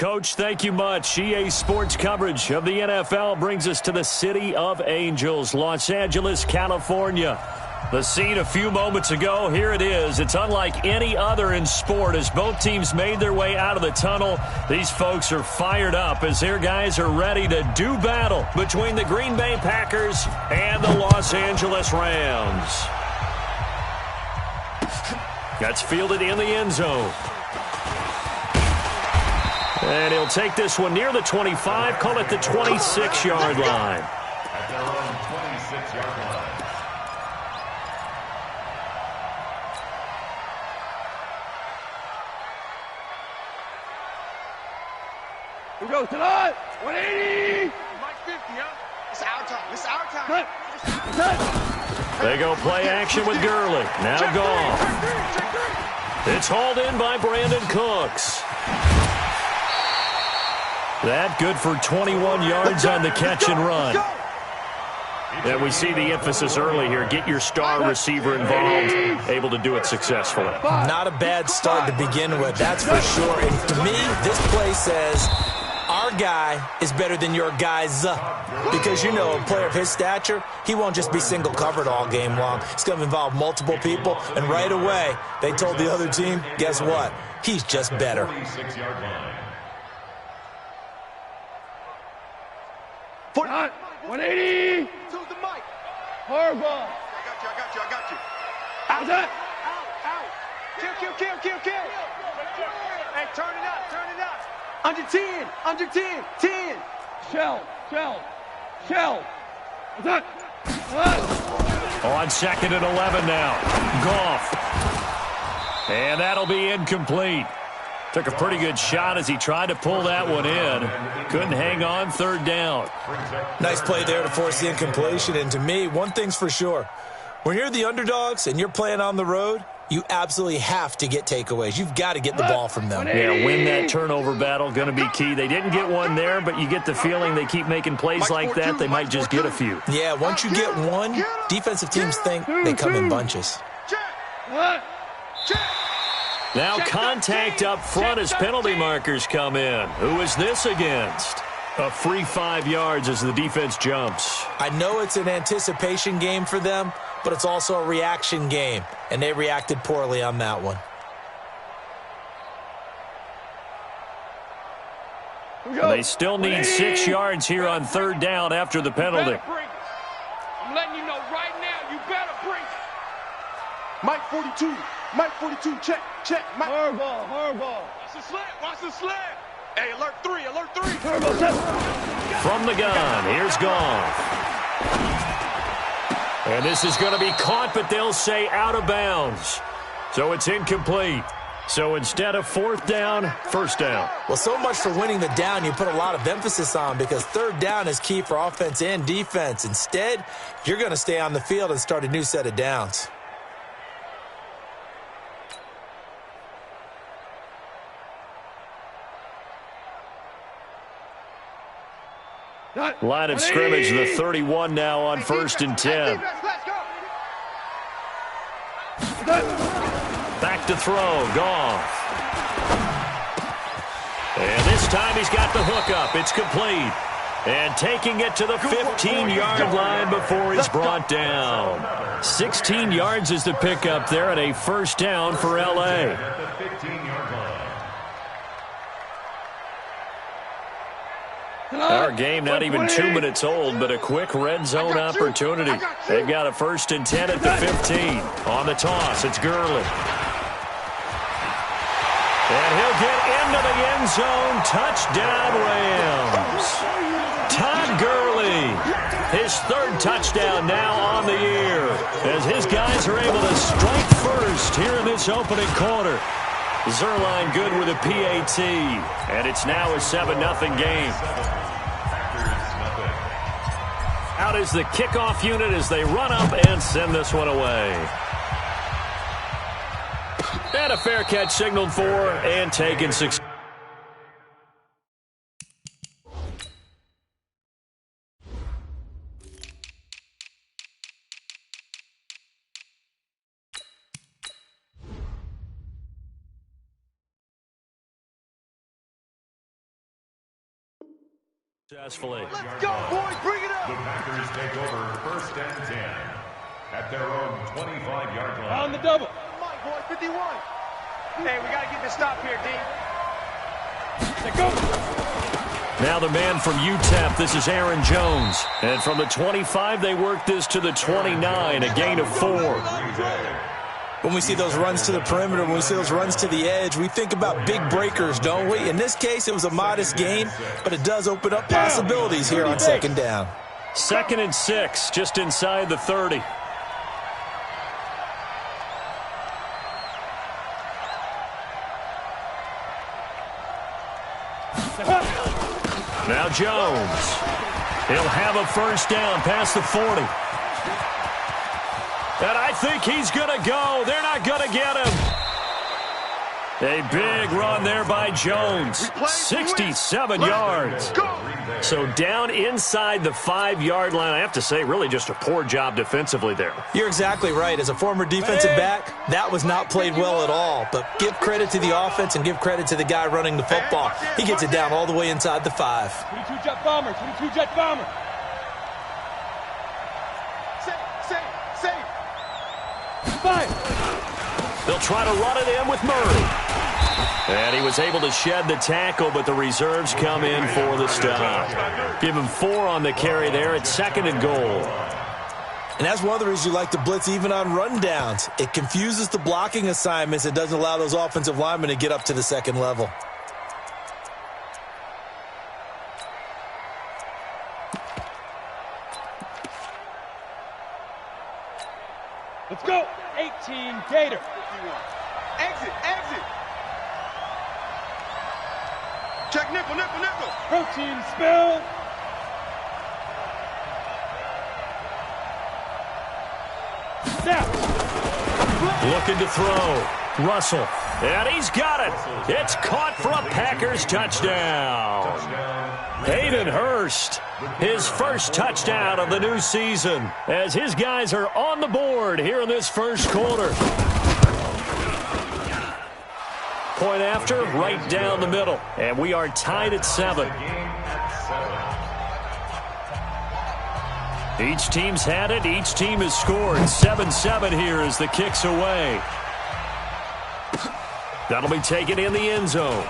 Coach, thank you much. EA Sports coverage of the NFL brings us to the City of Angels, Los Angeles, California. The scene a few moments ago, here it is. It's unlike any other in sport as both teams made their way out of the tunnel. These folks are fired up as their guys are ready to do battle between the Green Bay Packers and the Los Angeles Rams. That's fielded in the end zone. And he'll take this one near the 25, call it the 26-yard line. At their own 26-yard line. We go tonight. 180. Mike 50, huh? It's our time. It's our time. They go play action with Gurley. Now Goff. It's hauled in by Brandon Cooks. That good for 21 yards on the catch and run. And we see the emphasis early here. Get your star receiver involved, able to do it successfully. Not a bad start to begin with, that's for sure. And to me, this play says our guy is better than your guy's. Because, you know, a player of his stature, he won't just be single covered all game long. It's going to involve multiple people. And right away, they told the other team, guess what? He's just better. 180. To the mic. Horrible. I got you. How's that? Out. Kill. Hey, turn it up. Under 10. 10. Shell. What's that? On second and 11 now. Goff. And that'll be incomplete. Took a pretty good shot as he tried to pull that one in. Couldn't hang on, third down. Nice play there to force the incompletion. And to me, one thing's for sure. When you're the underdogs and you're playing on the road, you absolutely have to get takeaways. You've got to get the ball from them. Yeah, win that turnover battle, going to be key. They didn't get one there, but you get the feeling they keep making plays like that, they might just get a few. Yeah, once you get one, defensive teams think they come in bunches. Now contact up front as penalty markers come in. Who is this against? A free 5 yards as the defense jumps. I know it's an anticipation game for them, but it's also a reaction game, and they reacted poorly on that one. They still need 6 yards here on third down after the penalty. I'm letting you know right now, you better bring it. Mike 42. Check. Mike. Horrible. Watch the slant. Hey, alert 3. Horrible. From the gun, here's Goff. And this is going to be caught, but they'll say out of bounds. So it's incomplete. So instead of fourth down, first down. Well, so much for winning the down you put a lot of emphasis on because third down is key for offense and defense. Instead, you're going to stay on the field and start a new set of downs. Line of scrimmage, the 31 now on first and 10. Back to throw, Goff. And this time he's got the hook up. It's complete. And taking it to the 15-yard line before he's brought down. 16 yards is the pickup there and a first down for L.A. Our game not even 2 minutes old, but a quick red zone opportunity. They've got a first and 10 at the 15. On the toss, it's Gurley. And he'll get into the end zone. Touchdown, Rams. Todd Gurley, his third touchdown now on the year, as his guys are able to strike first here in this opening quarter. Zuerlein good with a PAT, and it's now a 7-0 game. Out is the kickoff unit as they run up and send this one away. And a fair catch signaled for and taken 6. Successfully. Let's go, boys. Bring it up. The Packers take over 1st and 10 at their own 25-yard line. On the double. Mike, boy, 51. Hey, we got to get this stop here, D. Let go. Now the man from UTEP, this is Aaron Jones. And from the 25, they work this to the 29, a gain of 4. When we see those runs to the perimeter, when we see those runs to the edge, we think about big breakers, don't we? In this case, it was a modest gain, but it does open up possibilities here on 2nd down. 2nd and 6, just inside the 30. Now Jones. He'll have a 1st down past the 40. And I think he's going to go. They're not going to get him. A big run there by Jones. 67 yards. So down inside the 5-yard line. I have to say, really just a poor job defensively there. You're exactly right. As a former defensive back, that was not played well at all. But give credit to the offense and give credit to the guy running the football. He gets it down all the way inside the 5. 22 jet bomber. 22 jet bomber. Save. 5. They'll try to run it in with Murray. And he was able to shed the tackle, but the reserves come in for the stop. Give him 4 on the carry there at 2nd and goal. And that's one of the reasons you like to blitz even on rundowns. It confuses the blocking assignments. It doesn't allow those offensive linemen to get up to the 2nd level. Let's go. 18 Gator. Exit. Check nickel. Protein spill. Snap. Looking to throw. Russell. And he's got it. It's caught for a Packers touchdown. Hayden Hurst, his first touchdown of the new season, as his guys are on the board here in this 1st quarter. Point after, right down the middle. And we are tied at 7. Each team's had it. Each team has scored. 7-7 here as the kick's away. That'll be taken in the end zone.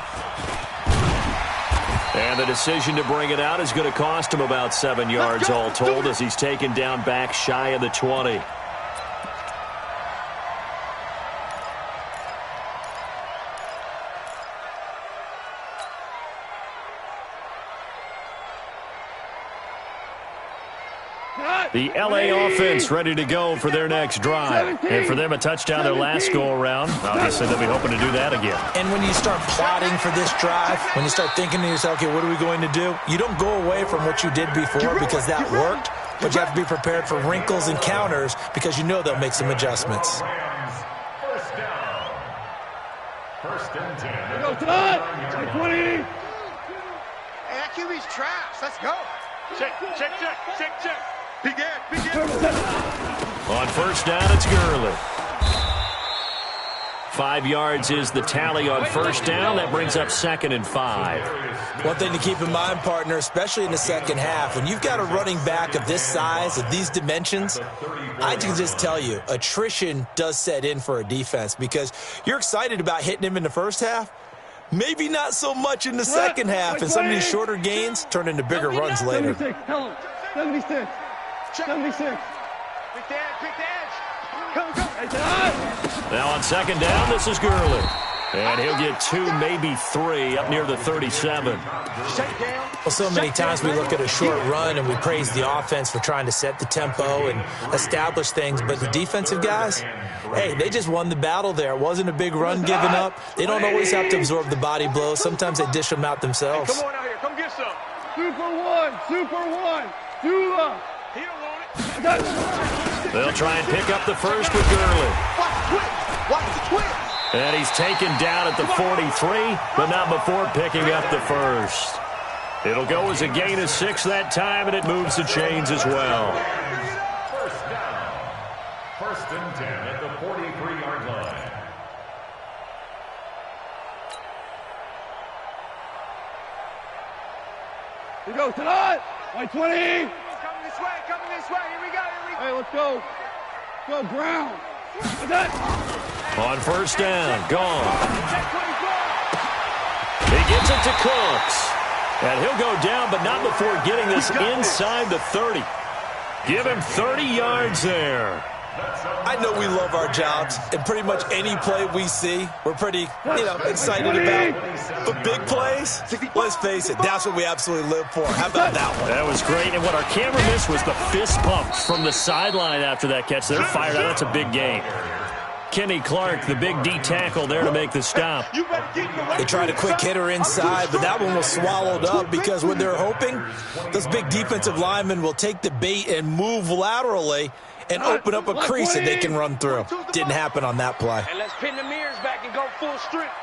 And the decision to bring it out is going to cost him about 7 yards all told as he's taken down back shy of the 20. The L.A. offense ready to go for their next drive. And for them, a touchdown their last go-around. Obviously, they'll be hoping to do that again. And when you start plotting for this drive, when you start thinking to yourself, okay, what are we going to do? You don't go away from what you did before because that worked, but you have to be prepared for wrinkles and counters because you know they'll make some adjustments. 1st down. 1st and 10. Go tonight. 20. Hey, that QB's trash. Let's go. Check. Big edge. On 1st down, it's Gurley. 5 yards is the tally on 1st down. That brings up 2nd and 5. One thing to keep in mind, partner, especially in the 2nd half, when you've got a running back of this size, of these dimensions, I can just tell you, attrition does set in for a defense because you're excited about hitting him in the 1st half. Maybe not so much in the 2nd half, and some of these shorter gains turn into bigger runs later. 76. Pick the edge. Come. Now on 2nd down, this is Gurley. And he'll get 2, maybe 3, up near the 37. Well, so many times we look at a short run and we praise the offense for trying to set the tempo and establish things, but the defensive guys, hey, they just won the battle there. It wasn't a big run given up. They don't always have to absorb the body blows. Sometimes they dish them out themselves. Come on out here. Come get some. Super one. Dula. He don't want it. They'll try and pick up the 1st with Gurley. Watch the twist. And he's taken down at the 43, but not before picking up the 1st. It'll go as a gain of 6 that time, and it moves the chains as well. 1st down. 1st and 10 at the 43-yard line. Here we go, tonight. 120. Coming this way, here we go. Hey, let's go. Go, ground. What's that? On first down, gone. He gives it to Cooks. And he'll go down, but not before getting this inside the 30. Give him 30 yards there. I know we love our jobs, and pretty much any play we see, we're pretty, excited about. But big plays, let's face it, that's what we absolutely live for. How about that one? That was great, and what our camera missed was the fist pumps from the sideline after that catch. They're fired out. That's a big gain. Kenny Clark, the big D tackle there to make the stop. They tried a quick hitter inside, but that one was swallowed up because what they're hoping, those big defensive linemen will take the bait and move laterally and open up a crease that they can run through. Didn't happen on that play. And let's pin the mirrors back and go full strength.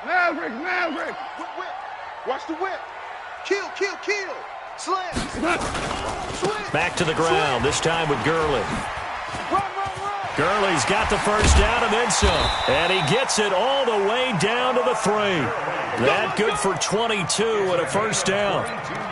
Maverick. Whip. Watch the whip. Kill. Slam. Back to the ground, this time with Gurley. Run. Gurley's got the first down and then some. And he gets it all the way down to the 3. That good for 22 and a first down.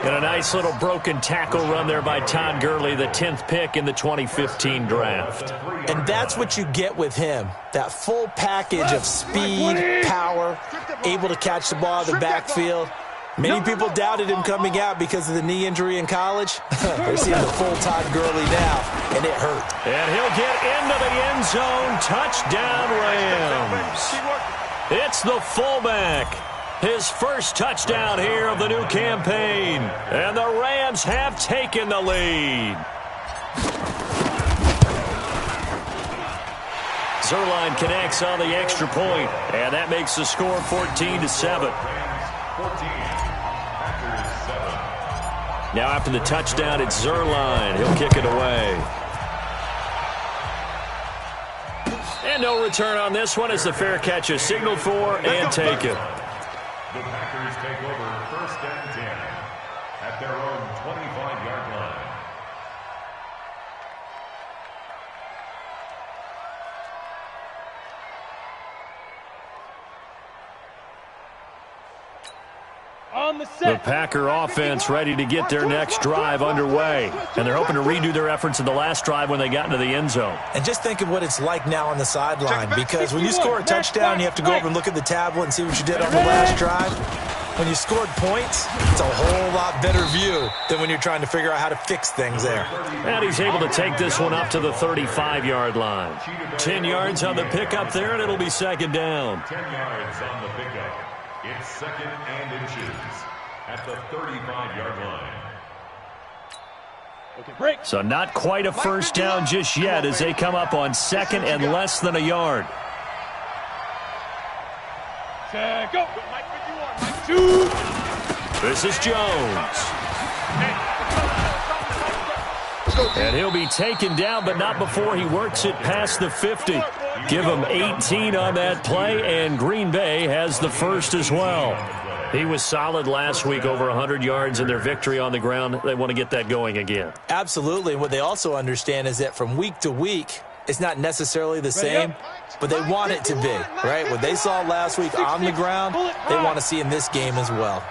And a nice little broken tackle run there by Todd Gurley, the 10th pick in the 2015 draft. And that's what you get with him. That full package of speed, power, able to catch the ball out of the backfield. Many people doubted him coming out because of the knee injury in college. They're seeing the full Todd Gurley now, and it hurt. And he'll get into the end zone. Touchdown, Rams. It's the fullback. His first touchdown here of the new campaign. And the Rams have taken the lead. Zuerlein connects on the extra point, and that makes the score 14-7. Now after the touchdown, it's Zuerlein. He'll kick it away. And no return on this one as the fair catch is signaled for and taken. The Packers take over first and 10 at their own 25-yard line. The Packer offense ready to get their next drive underway. And they're hoping to redo their efforts in the last drive when they got into the end zone. And just think of what it's like now on the sideline, because when you score a touchdown, you have to go over and look at the tablet and see what you did on the last drive. When you scored points, it's a whole lot better view than when you're trying to figure out how to fix things there. And he's able to take this one up to the 35-yard line. 10 yards on the pickup there, and it'll be second down. 10 yards on the pickup. It's second and inches at the 35-yard line. Okay, break. So not quite a first down just yet as they come up on second and less than a yard. Set, go. Mike 51, Mike 2. This is Jones. And he'll be taken down, but not before he works it past the 50. Give him 18 on that play, and Green Bay has the first as well. He was solid last week, over 100 yards in their victory on the ground. They want to get that going again. Absolutely. And what they also understand is that from week to week, it's not necessarily the same, but they want it to be, right? What they saw last week on the ground, they want to see in this game as well.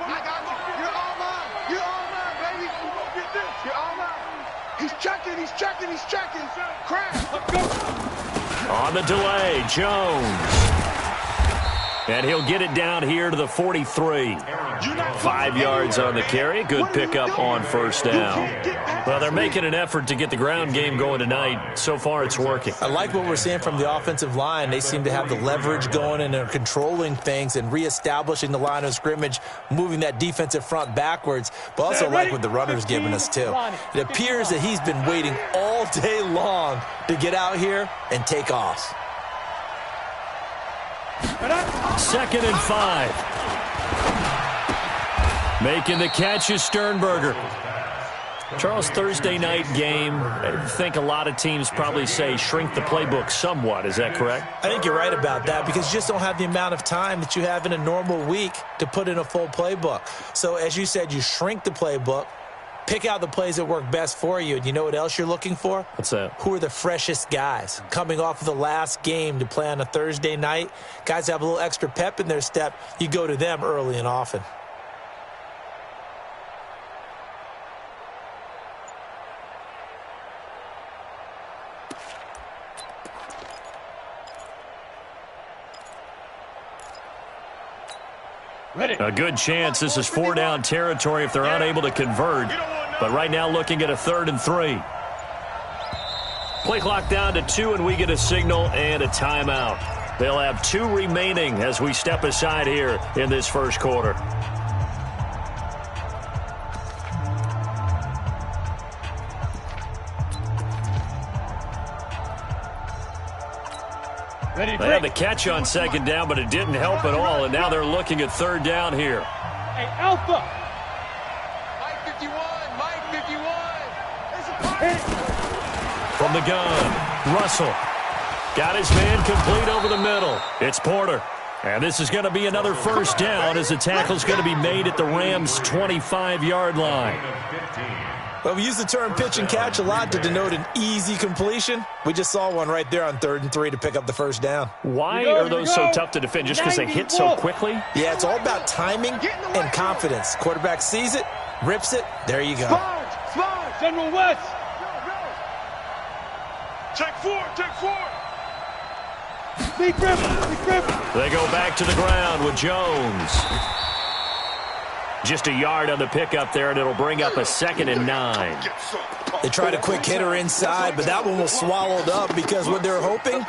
He's checking. Crash. On the delay, Jones. And he'll get it down here to the 43. 5 yards on the carry. Good pickup on first down. Well, they're making an effort to get the ground game going tonight. So far, it's working. I like what we're seeing from the offensive line. They seem to have the leverage going and they're controlling things and reestablishing the line of scrimmage, moving that defensive front backwards, but also like what the runner's giving us, too. It appears that he's been waiting all day long to get out here and take off. Second and 5. Making the catch is Sternberger. Charles, Thursday night game, I think a lot of teams probably say shrink the playbook somewhat. Is that correct? I think you're right about that because you just don't have the amount of time that you have in a normal week to put in a full playbook. So as you said, you shrink the playbook, pick out the plays that work best for you. And you know what else you're looking for? What's that? Who are the freshest guys coming off of the last game to play on a Thursday night? Guys have a little extra pep in their step. You go to them early and often. Ready. A good chance this is 4-down territory if they're unable to convert. But right now looking at a 3rd and 3. Play clock down to 2, and we get a signal and a timeout. They'll have 2 remaining as we step aside here in this first quarter. Ready, They had the catch on 2nd down, but it didn't help at all, and now they're looking at 3rd down here. Hey, Alpha. Mike 51, Mike 51. From the gun, Russell. Got his man complete over the middle. It's Porter. And this is going to be another 1st down as the tackle's going to be made at the Rams' 25-yard line. Well, we use the term pitch and catch a lot to denote an easy completion. We just saw one right there on 3rd and 3 to pick up the 1st down. Why are those so tough to defend? Just because they hit so quickly? Yeah, it's all about timing and confidence. Quarterback sees it, rips it, there you go. Sponge. General West. Take 4, take 4. Big grip. They go back to the ground with Jones. Just a yard on the pickup there, and it'll bring up a 2nd and 9. They tried a quick hitter inside, but that one was swallowed up because what they're hoping,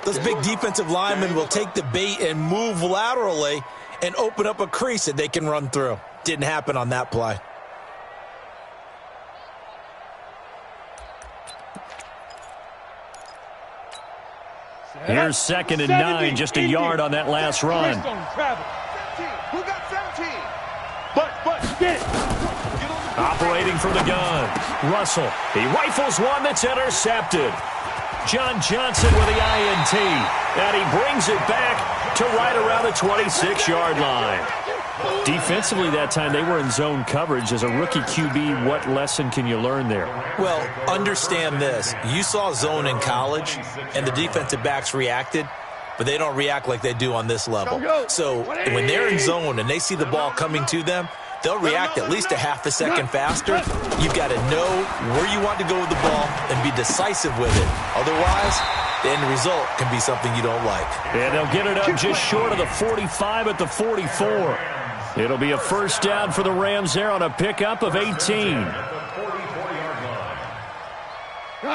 those big defensive linemen will take the bait and move laterally and open up a crease that they can run through. Didn't happen on that play. Here's 2nd and 9, just a yard on that last run. Who got 17? Get it. Operating from the gun, Russell. He rifles one that's intercepted. John Johnson with the INT, and he brings it back to right around the 26-yard line. Defensively that time, they were in zone coverage. As a rookie QB, what lesson can you learn there? Well, understand this. You saw zone in college, and the defensive backs reacted, but they don't react like they do on this level. So when they're in zone and they see the ball coming to them, they'll react at least a half a second faster. You've got to know where you want to go with the ball and be decisive with it. Otherwise, the end result can be something you don't like. And they'll get it up just short of the 45 at the 44. It'll be a 1st down for the Rams there on a pickup of 18.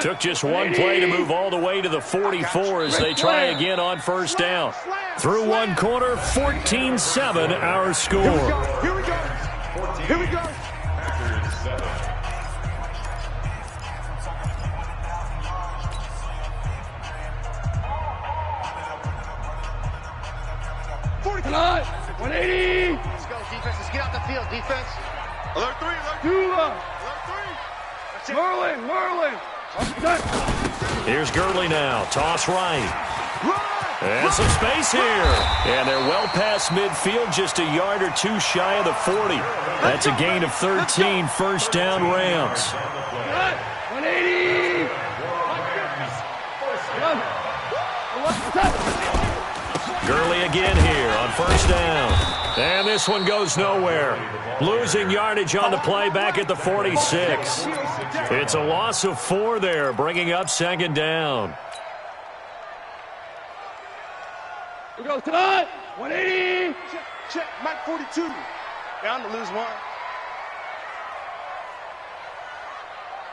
Took just one play to move all the way to the 44 as they try again on 1st down. Through one quarter, 14-7 our score. Here we go. Here we go. Tonight, 180. Let's go, defense. Let's get out the field, defense. Alert 3, alert 3. Dula. Alert 3. Merlin. Here's Gurley now. Toss right. And some space here. And they're well past midfield, just a yard or 2 shy of the 40. That's a gain of 13, 1st down Rams. 180. Gurley again here on 1st down. And this one goes nowhere. Losing yardage on the play back at the 46. It's a loss of 4 there, bringing up 2nd down. We go tonight. 180. Check. Mike 42. Down to lose 1.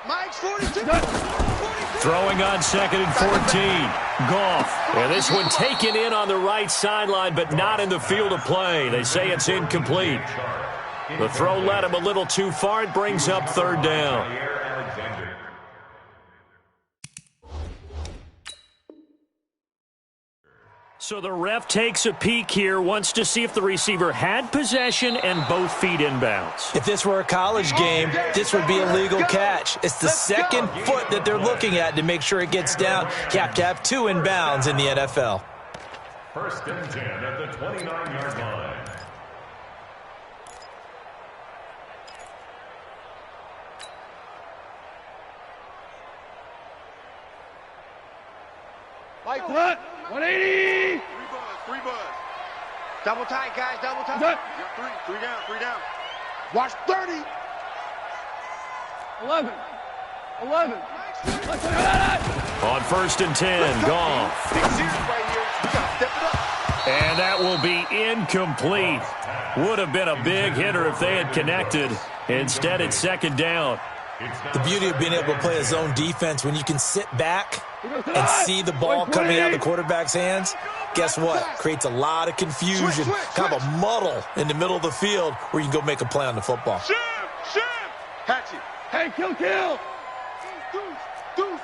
Mike's 42. Throwing on 2nd and 14. Goff. And this one taken in on the right sideline, but not in the field of play. They say it's incomplete. The throw led him a little too far. It brings up 3rd down. So the ref takes a peek here, wants to see if the receiver had possession and both feet inbounds. If this were a college game, this would be a legal catch. It's the 2nd foot that they're looking at to make sure it gets down. You have to have 2 inbounds in the NFL. 1st and 10 at the 29-yard line. Mike, 180. 3 buzz. Double tight, guys. Double tight. Good. 3 down. Watch 30. 11. On 1st and 10, Goff. Big series right here. We got to step it up. And that will be incomplete. Would have been a big hitter if they had connected. Instead, it's second down. The beauty of being able to play a zone defense when you can sit back and see the ball coming out of the quarterback's hands, guess what? Creates a lot of confusion, kind of a muddle in the middle of the field where you can go make a play on the football. Hatchet. Hey, kill. Deuce.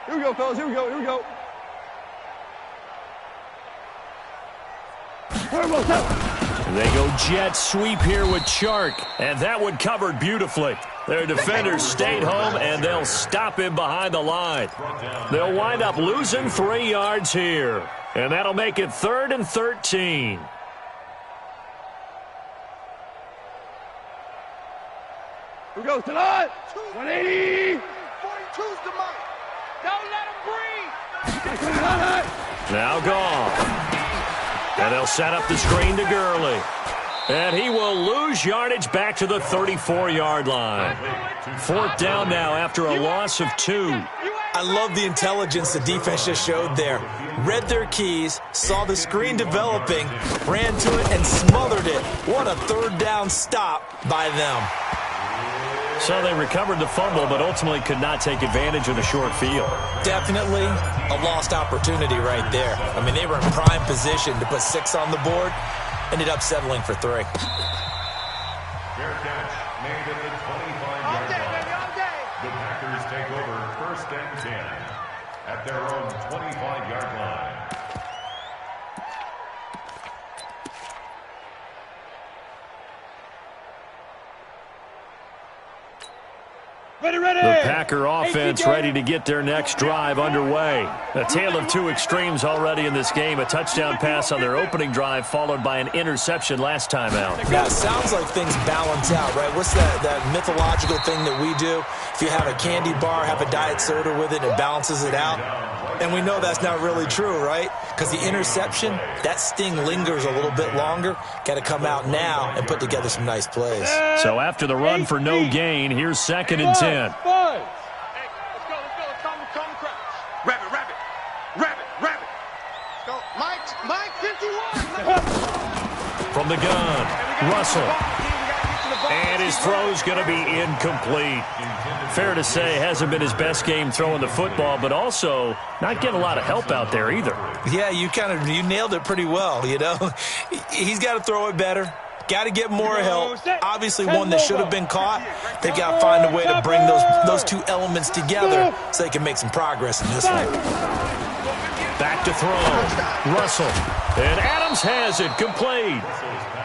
Here we go, fellas. Here we go. They go jet sweep here with Chark, and that one covered beautifully. Their defenders stayed home, and they'll stop him behind the line. They'll wind up losing 3 yards here, and that'll make it 3rd and 13. Here we go, tonight. 180. 42's the mark. Don't let him breathe. Now gone. And they'll set up the screen to Gurley. And he will lose yardage back to the 34-yard line. 4th down now after a loss of 2. I love the intelligence the defense just showed there. Read their keys, saw the screen developing, ran to it, and smothered it. What a 3rd down stop by them. So they recovered the fumble, but ultimately could not take advantage of the short field. Definitely a lost opportunity right there. I mean, they were in prime position to put 6 on the board. Ended up settling for 3. Fair catch made at the 25-yard line. The Packers take over 1st and 10 at their own 25-yard line. Ready. The Packer offense ready to get their next drive underway. A tale of 2 extremes already in this game. A touchdown pass on their opening drive followed by an interception last time out. Now, it sounds like things balance out, right? What's that mythological thing that we do? If you have a candy bar, have a diet soda with it, it balances it out. And we know that's not really true, right? Because the interception, that sting lingers a little bit longer. Got to come out now and put together some nice plays. So after the run for no gain, here's 2nd and 10. Five. Hey, let's go. Calm crouch. Rabbit. Go. Mike, 51. From the gun, Russell. And his throw's going to be incomplete. Fair to say, hasn't been his best game throwing the football, but also not getting a lot of help out there either. Yeah, you nailed it pretty well, you know. He's got to throw it better. Got to get more help. Obviously one that should have been caught. They've got to find a way to bring those 2 elements together so they can make some progress in this one. Back to throw. Russell. And Adams has it complete.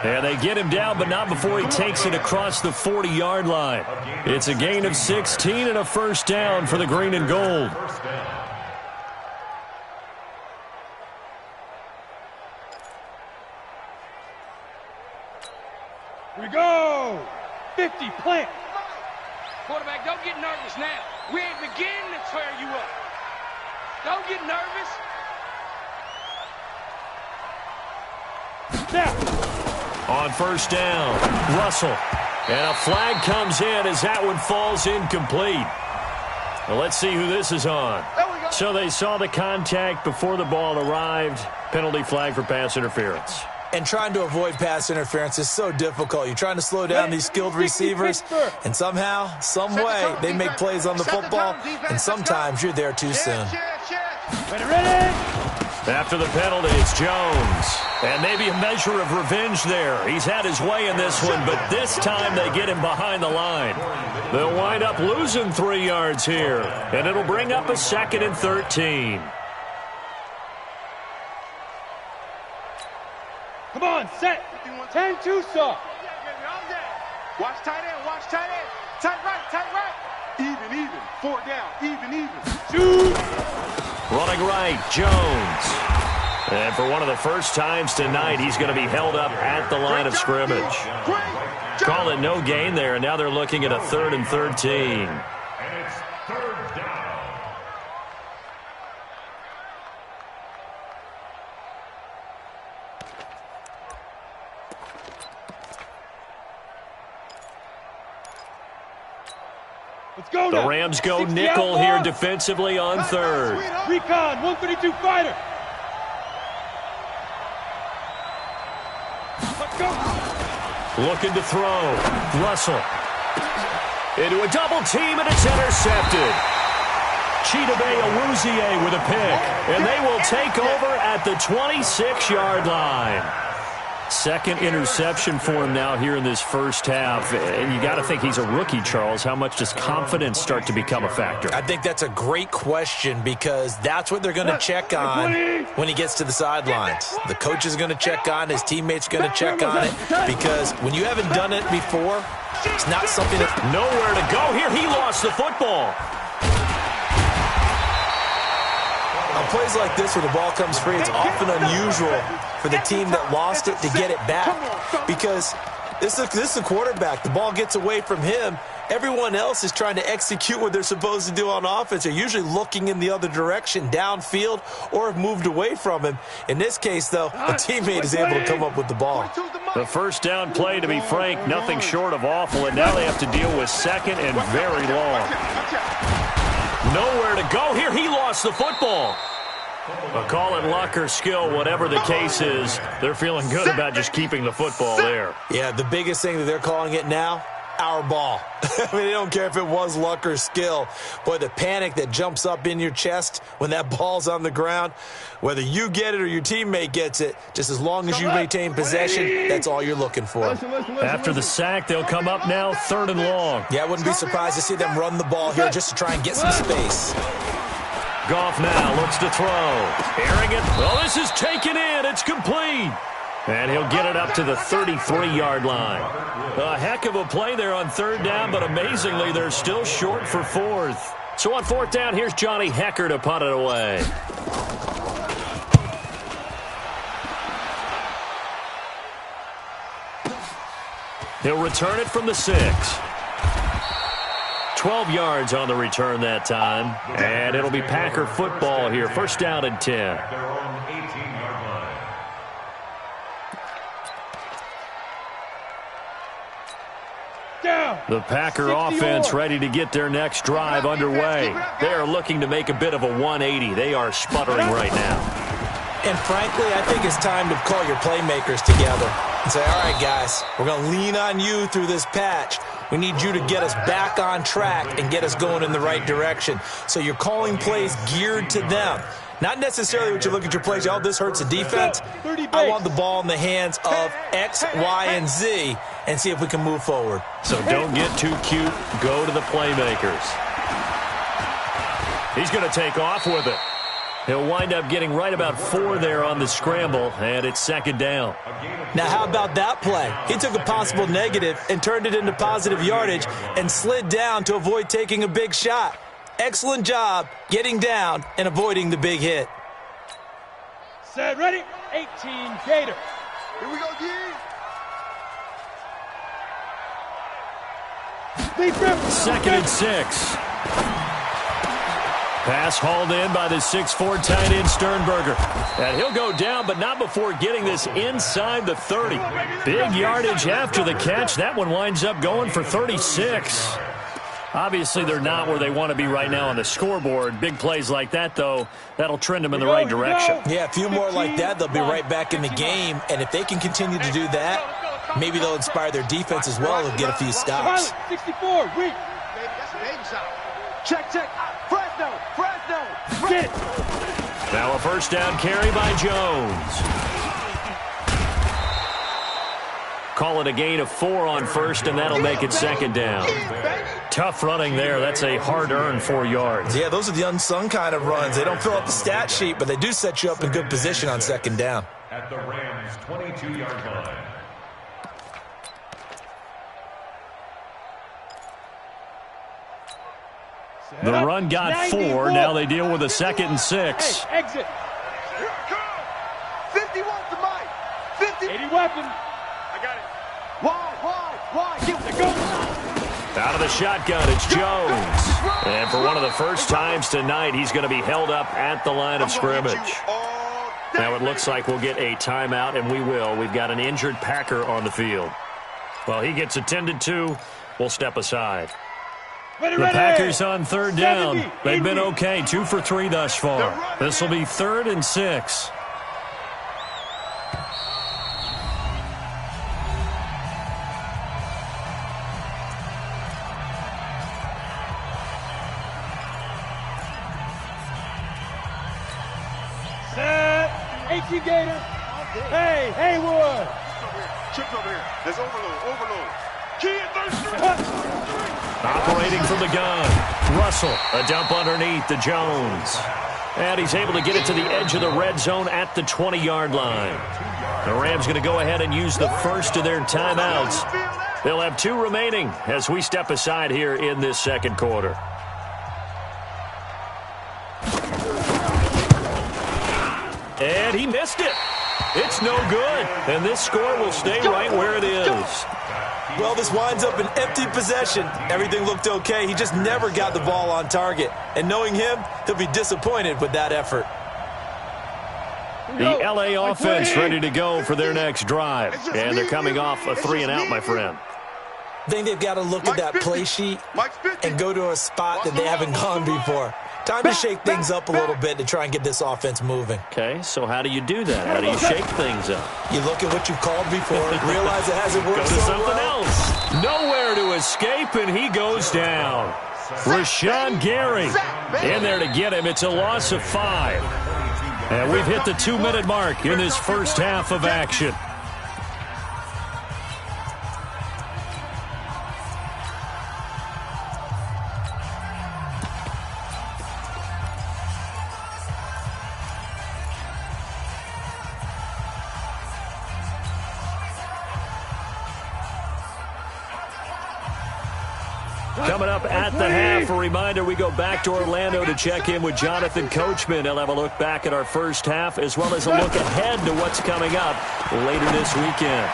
And they get him down, but not before he takes it across the 40-yard line. It's a gain of 16 and a 1st down for the green and gold. Here we go. 50, plant. Quarterback, don't get nervous now. We ain't beginning to tear you up. Don't get nervous. Now. On 1st down, Russell. And a flag comes in as that one falls incomplete. Well, let's see who this is on. So they saw the contact before the ball arrived. Penalty flag for pass interference. And trying to avoid pass interference is so difficult. You're trying to slow down these skilled receivers, and somehow, some way, they make plays on the football, and sometimes you're there too soon. Ready. After the penalty, it's Jones. And maybe a measure of revenge there. He's had his way in this one, but this time they get him behind the line. They'll wind up losing 3 yards here, and it'll bring up a 2nd and 13. Come on, set. 10-2 soft. Watch tight end. Tight right. Even. 4 down. Even. Shoot. Running right, Jones. And for one of the first times tonight, he's going to be held up at the line of scrimmage. Call it no gain there, and now they're looking at a 3rd and 13. And it's 3rd down. Let's go The now. Rams go 60 nickel out here long. defensively on 3rd. Recon, 132 fighter. Looking to throw. Russell. Into a double team, and it's intercepted. Chidobe Awuzie with a pick, and they will take over at the 26-yard line. Second interception for him now here in this first half. And you got to think he's a rookie, Charles. How much does confidence start to become a factor? I think that's a great question because that's what they're going to check on when he gets to the sidelines. The coach is going to check on, his teammates are going to check on it because when you haven't done it before, it's not something that... Nowhere to go here. He lost the football. On plays like this where the ball comes free, it's often unusual for the team that lost it to get it back because this is a quarterback. The ball gets away from him. Everyone else is trying to execute what they're supposed to do on offense. They're usually looking in the other direction, downfield, or have moved away from him. In this case, though, a teammate is able to come up with the ball. The first down play, to be frank, nothing short of awful, and now they have to deal with second and very long. Nowhere to go here. He lost the football. Call it luck or skill, whatever the case is, they're feeling good about just keeping the football there. Yeah, the biggest thing that they're calling it now, our ball. I mean, they don't care if it was luck or skill. Boy, the panic that jumps up in your chest when that ball's on the ground, whether you get it or your teammate gets it, just as long as you maintain possession, that's all you're looking for. After the sack, they'll come up now 3rd and long. Yeah, I wouldn't be surprised to see them run the ball here just to try and get some space. Goff now looks to throw. Airing it. Well, this is taken in. It's complete. And he'll get it up to the 33-yard line. A heck of a play there on 3rd down, but amazingly, they're still short for 4th. So on 4th down, here's Johnny Hekker to punt it away. He'll return it from the 6. 12 yards on the return that time. And it'll be Packer football here. First down and 10. Their own 18-yard line. Down. The Packer offense ready to get their next drive underway. They are looking to make a bit of a 180. They are sputtering right now. And frankly, I think it's time to call your playmakers together and say, all right, guys, we're going to lean on you through this patch. We need you to get us back on track and get us going in the right direction. So you're calling plays geared to them. Not necessarily what you look at your plays, oh, this hurts the defense. I want the ball in the hands of X, Y, and Z and see if we can move forward. So don't get too cute. Go to the playmakers. He's going to take off with it. He'll wind up getting right about 4 there on the scramble, and it's 2nd down. Now, how about that play? He took a possible negative and turned it into positive yardage and slid down to avoid taking a big shot. Excellent job getting down and avoiding the big hit. Set, ready, 18, Gator. Here we go, D. 2nd and 6. Pass hauled in by the 6'4" tight end Sternberger. And he'll go down, but not before getting this inside the 30. Big yardage after the catch. That one winds up going for 36. Obviously, they're not where they want to be right now on the scoreboard. Big plays like that, though, that'll trend them in the right direction. Yeah, a few more like that, they'll be right back in the game. And if they can continue to do that, maybe they'll inspire their defense as well and get a few stops. 64, weak. Check. Fresno. Get it. Now a first down carry by Jones. Call it a gain of 4 on 1st, and that'll make it 2nd down. Tough running there. That's a hard-earned 4 yards. Yeah, those are the unsung kind of runs. They don't fill out the stat sheet, but they do set you up in good position on 2nd down. At the Rams' 22-yard line. The run got 4. Now they deal with a 2nd and 6. Hey, exit. 51 to Mike. 50. 80 weapon. I got it. Wide. Give it. Go. Out of the shotgun, it's Jones. And for one of the first times tonight, he's going to be held up at the line of scrimmage. Now it looks like we'll get a timeout, and we will. We've got an injured Packer on the field. Well, he gets attended to. We'll step aside. The Packers on 3rd down. They've been okay, 2 for 3 thus far. This will be 3rd and 6. Got you, Gator. Hey, Haywood. Chips over here. There's overload. Key at third street. Operating from the gun. Russell, a dump underneath to Jones. And he's able to get it to the edge of the red zone at the 20-yard line. The Rams going to go ahead and use the first of their timeouts. They'll have 2 remaining as we step aside here in this second quarter. And he missed it. It's no good. And this score will stay right where it is. Well, this winds up an empty possession. Everything looked okay. He just never got the ball on target. And knowing him, he'll be disappointed with that effort. The L.A. offense ready to go for their next drive. And they're coming off a 3-and-out, my friend. I think they've got to look at that play sheet and go to a spot that they haven't gone before. Time to shake things up a little bit to try and get this offense moving. Okay, so how do you do that? How do you shake things up? You look at what you've called before, realize it hasn't worked Go to so something well. else. Nowhere to escape, and he goes down. Rashawn Gary in there to get him. It's a loss of 5. And we've hit the 2-minute mark in this first half of action. Coming up at the half, a reminder, we go back to Orlando to check in with Jonathan Coachman. He'll have a look back at our first half as well as a look ahead to what's coming up later this weekend.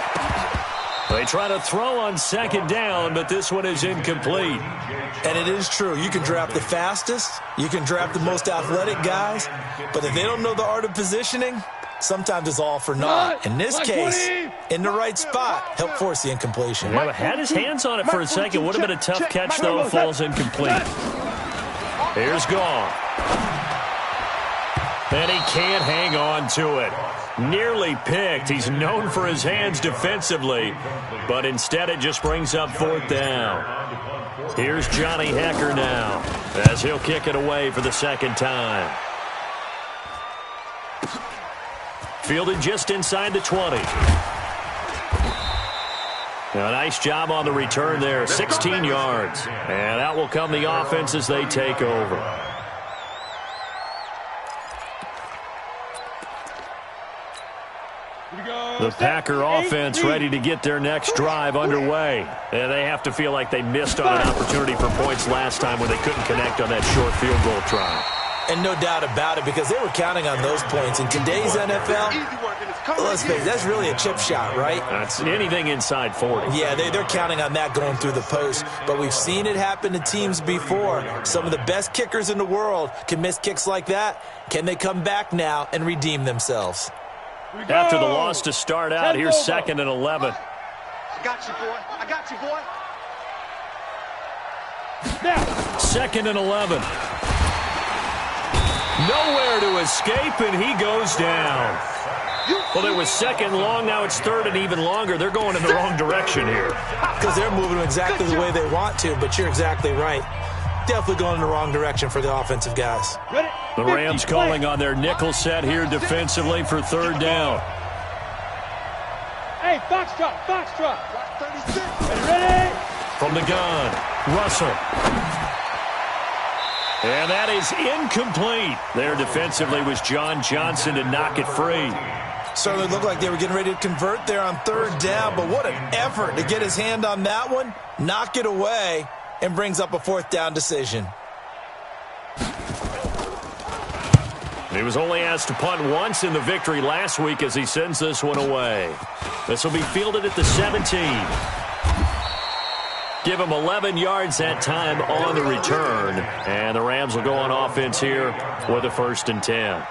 They try to throw on second down, but this one is incomplete. And it is true. You can draft the fastest. You can draft the most athletic guys. But if they don't know the art of positioning, sometimes it's all for naught. In this case, in the right spot, help force the incompletion. Yeah, had his hands on it for a second. Would have been a tough catch, though. Falls incomplete. Here's Goff. And he can't hang on to it. Nearly picked. He's known for his hands defensively, but instead it just brings up 4th down. Here's Johnny Hekker now as he'll kick it away for the second time. Fielded just inside the 20. A nice job on the return there, 16 yards. And out will come the offense as they take over. The Packer offense ready to get their next drive underway. And they have to feel like they missed on an opportunity for points last time when they couldn't connect on that short field goal try. And no doubt about it, because they were counting on those points. In today's NFL, let's face it, that's really a chip shot, right? That's anything inside 40. Yeah, they're counting on that going through the post. But we've seen it happen to teams before. Some of the best kickers in the world can miss kicks like that. Can they come back now and redeem themselves? After the loss to start out, here's 2nd and 11. I got you, boy. I got you, boy. Now. 2nd and 11. Nowhere to escape, and he goes down. Well, it was 2nd long. Now it's 3rd and even longer. They're going in the wrong direction here. Because they're moving exactly the way they want to, but you're exactly right. Definitely going in the wrong direction for the offensive guys. The Rams calling on their nickel set here defensively for 3rd down. Hey, Foxtrot. Ready? From the gun, Russell. And that is incomplete. There defensively was John Johnson to knock it free. Certainly looked like they were getting ready to convert there on 3rd down, but what an effort to get his hand on that one, knock it away, and brings up a 4th down decision. He was only asked to punt once in the victory last week as he sends this one away. This will be fielded at the 17. Give him 11 yards that time on the return. And the Rams will go on offense here with a 1st and 10.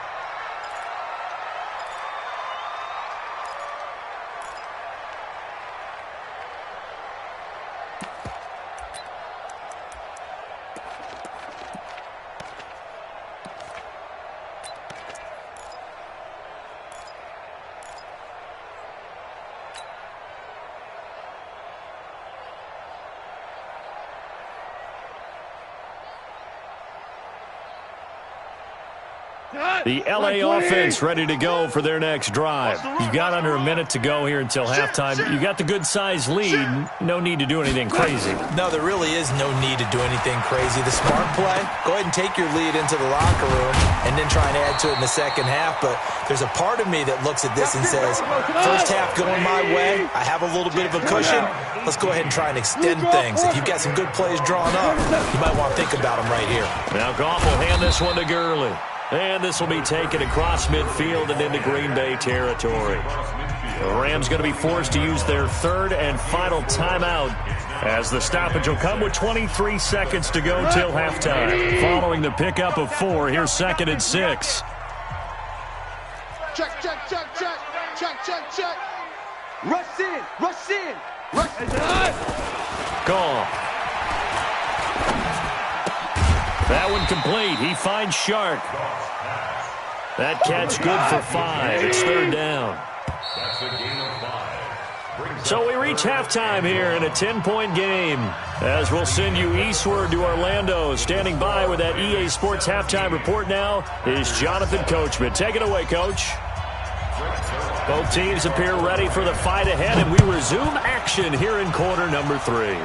The LA offense ready to go for their next drive. You've got under a minute to go here until halftime. You got the good-sized lead. No need to do anything crazy. No, there really is no need to do anything crazy. The smart play, go ahead and take your lead into the locker room and then try and add to it in the second half. But there's a part of me that looks at this and says, first half going my way, I have a little bit of a cushion. Let's go ahead and try and extend things. If you've got some good plays drawn up, you might want to think about them right here. Now Goff will hand this one to Gurley. And this will be taken across midfield and into Green Bay territory. The Rams going to be forced to use their third and final timeout as the stoppage will come with 23 seconds to go till halftime. Following the pickup of 4, here's 2nd and 6. Check, check, check, check. Check, check, check. Rush in, rush in. Rush in. Goff. That one complete. He finds Shark. That catch good for 5. It's 3rd down. That's a gain of 5. So we reach halftime here in a 10-point game. As we'll send you eastward to Orlando. Standing by with that EA Sports halftime report now is Jonathan Coachman. Take it away, Coach. Both teams appear ready for the fight ahead, and we resume action here in quarter number 3.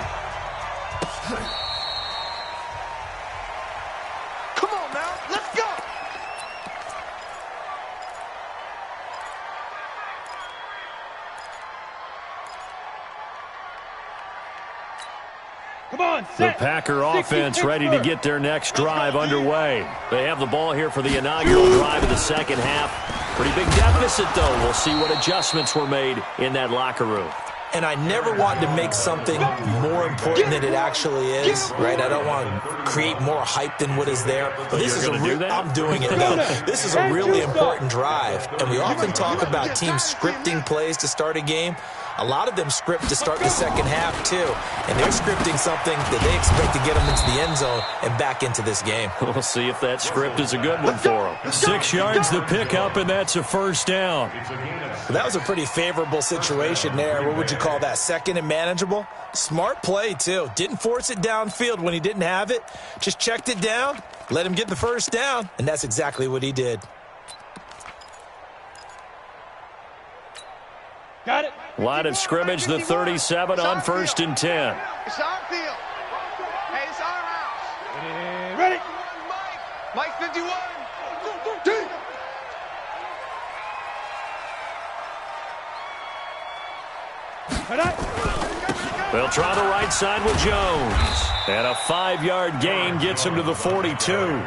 The Packer offense ready to get their next drive underway. They have the ball here for the inaugural drive of the second half. Pretty big deficit, though. We'll see what adjustments were made in that locker room. And I never want to make something more important than it actually is, right? I don't want to create more hype than what is there. But this is I'm doing it, though. This is a really important drive. And we often talk about teams scripting plays to start a game. A lot of them script to start the second half, too. And they're scripting something that they expect to get them into the end zone and back into this game. We'll see if that script is a good one for them. 6 yards the pickup, and that's a 1st down. That was a pretty favorable situation there. What would you call that? 2nd and manageable? Smart play, too. Didn't force it downfield when he didn't have it. Just checked it down, let him get the 1st down, and that's exactly what he did. Got it. Line of scrimmage, the 37 on 1st and 10. It's our field. Hey, it's our house. Ready. Mike 51. They'll try the right side with Jones. And a 5-yard gain gets him to the 42.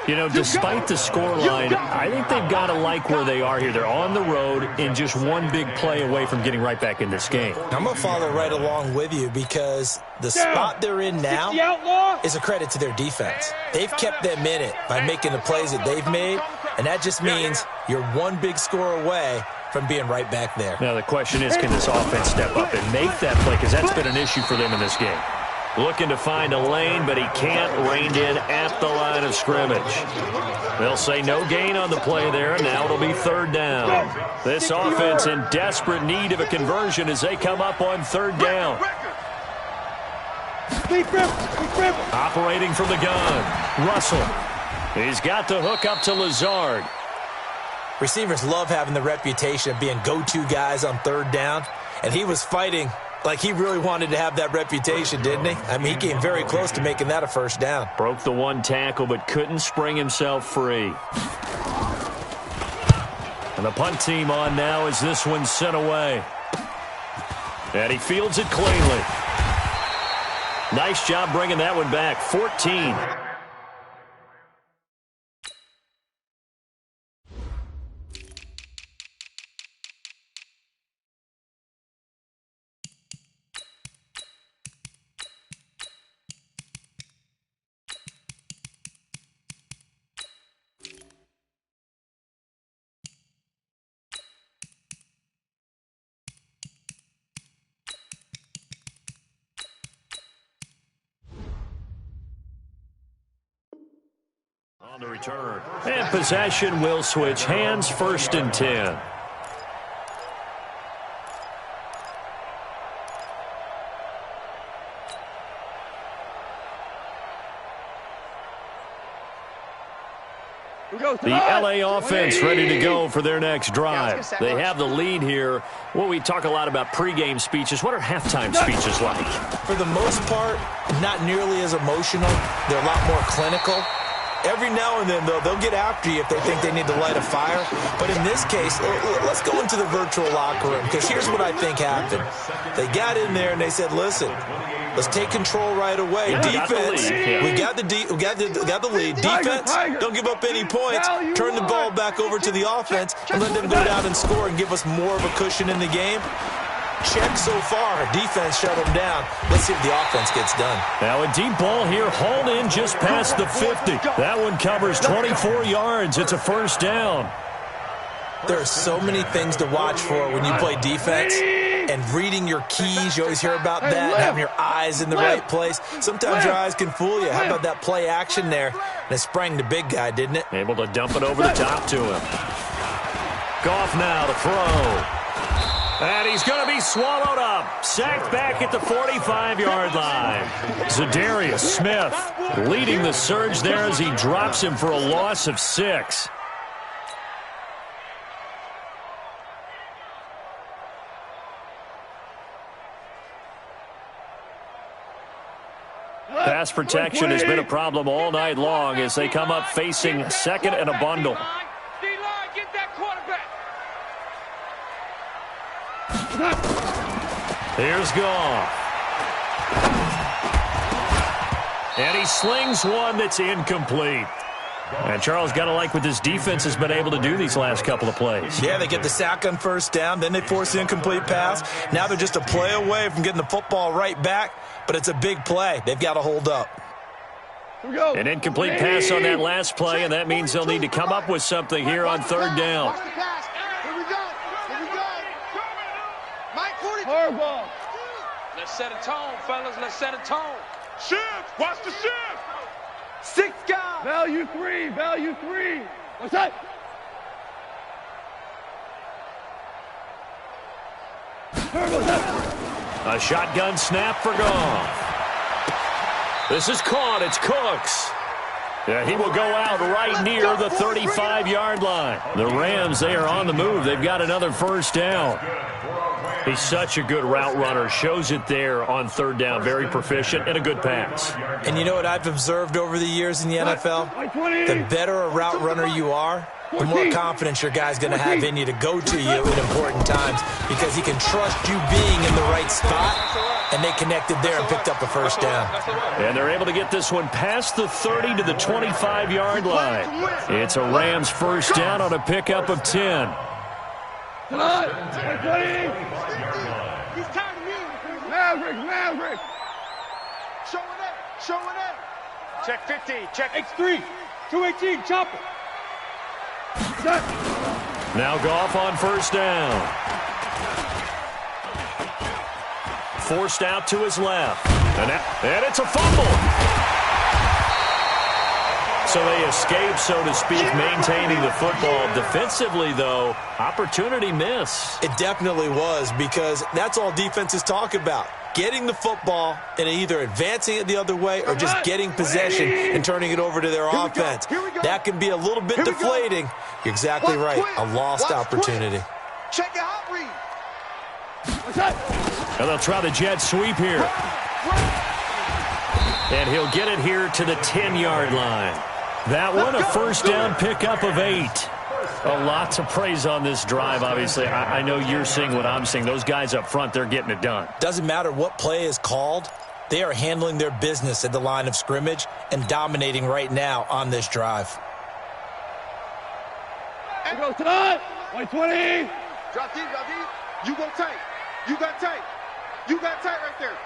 You know, despite the scoreline, I think they've got to like where they are here. They're on the road and just one big play away from getting right back in this game. I'm going to follow right along with you because the spot they're in now is a credit to their defense. They've kept them in it by making the plays that they've made, and that just means you're one big score away from being right back there. Now, the question is, can this offense step up and make that play? Because that's been an issue for them in this game. Looking to find a lane, but he can't. Reined in at the line of scrimmage. They'll say no gain on the play there. Now it'll be 3rd down. This offense in desperate need of a conversion as they come up on 3rd down. Operating from the gun, Russell. He's got the hook up to Lazard. Receivers love having the reputation of being go-to guys on 3rd down, and he was fighting like he really wanted to have that reputation, didn't he? I mean, he came very close to making that a 1st down. Broke the 1 tackle, but couldn't spring himself free. And the punt team on now as this one's sent away. And he fields it cleanly. Nice job bringing that one back. 14. On the return. And possession will switch hands. 1st and 10. The LA offense ready to go for their next drive. They have the lead here. Well, we talk a lot about pregame speeches. What are halftime speeches like? For the most part, not nearly as emotional. They're a lot more clinical. Every now and then, though, they'll get after you if they think they need to light a fire. But in this case, let's go into the virtual locker room, because here's what I think happened. They got in there and they said, listen, let's take control right away. Defense, we got the lead. Defense, don't give up any points. Turn the ball back over to the offense and let them go down and score and give us more of a cushion in the game. Check so far. Defense shut them down. Let's see if the offense gets done. Now a deep ball here, hauled in just past the 50. That one covers 24 yards. It's a first down. There are so many things to watch for when you play defense. And reading your keys, you always hear about that, having your eyes in the right place. Sometimes your eyes can fool you. How about that play action there? And it sprang the big guy, didn't it? Able to dump it over the top to him. Goff now to throw. And he's going to be swallowed up. Sacked back at the 45-yard line. Zadarius Smith leading the surge there as he drops him for a loss of 6. Pass protection has been a problem all night long as they come up facing second and a bundle. Here's Goff. And he slings one that's incomplete. And Charles, got to like what this defense has been able to do these last couple of plays. Yeah, they get the sack on first down, then they force the incomplete pass. Now they're just a play away from getting the football right back, but it's a big play. They've got to hold up. An incomplete pass on that last play, and that means they'll need to come up with something here on third down. Harbaugh. Let's set a tone, fellas. Let's set a tone. Shift. Watch the shift. 6 guys. Value 3. Value 3. What's that? A shotgun snap for Goff. This is caught. It's Cooks. Yeah, he will go out right near the 35-yard line. The Rams, they are on the move. They've got another first down. He's such a good route runner. Shows it there on third down. Very proficient and a good pass. And you know what I've observed over the years in the NFL? The better a route runner you are, the more confidence your guy's going to have in you to go to you at important times because he can trust you being in the right spot, and they connected there and picked up a first down. And they're able to get this one past the 30 to the 25-yard line. It's a Rams first down on a pickup of 10. He's tired of me. Maverick. Showing it. Check 50. Check X3. 218. Chopper. Now Goff on first down. Forced out to his left. And it's a fumble. So they escape, so to speak, maintaining the football. Defensively, though, opportunity miss. It definitely was, because that's all defenses talk about. Getting the football and either advancing it the other way or just getting possession and turning it over to their offense. That can be a little bit deflating. You're exactly right. A lost opportunity. Check your hot read. What's that? And they'll try the jet sweep here. And he'll get it here to the 10-yard line. That one, a first down pickup of 8. A lot to praise on this drive, obviously. I know you're seeing what I'm seeing. Those guys up front, they're getting it done. Doesn't matter what play is called. They are handling their business at the line of scrimmage and dominating right now on this drive. Here goes tonight. 120. Drop deep. You go tight. You got tight. You got tight right there.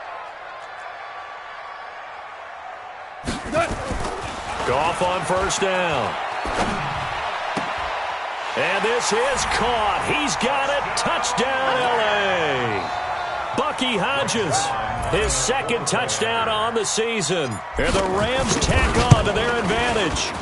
Goff on first down. And this is caught. He's got it. Touchdown, L.A. Bucky Hodges, his second touchdown on the season. And the Rams tack on to their advantage.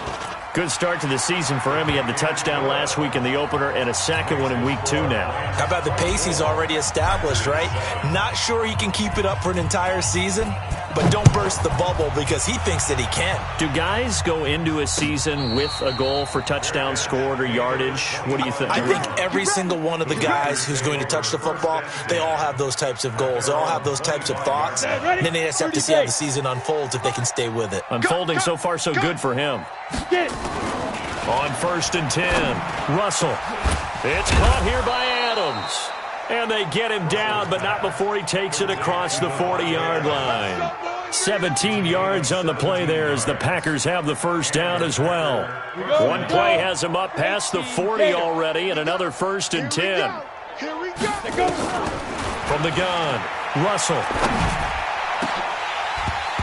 Good start to the season for him. He had the touchdown last week in the opener and a second one in week 2 now. How about the pace he's already established, right? Not sure he can keep it up for an entire season, but don't burst the bubble because he thinks that he can. Do guys go into a season with a goal for touchdown scored or yardage? What do you think? I think every single one of the guys who's going to touch the football, they all have those types of goals. They all have those types of thoughts. And then they just have to see how the season unfolds if they can stay with it. Unfolding so far so good for him. On 1st and 10, Russell. It's caught here by Adams. And they get him down, but not before he takes it across the 40-yard line. 17 yards on the play there as the Packers have the first down as well. One play has him up past the 40 already, and another 1st and 10. Here we go. From the gun, Russell.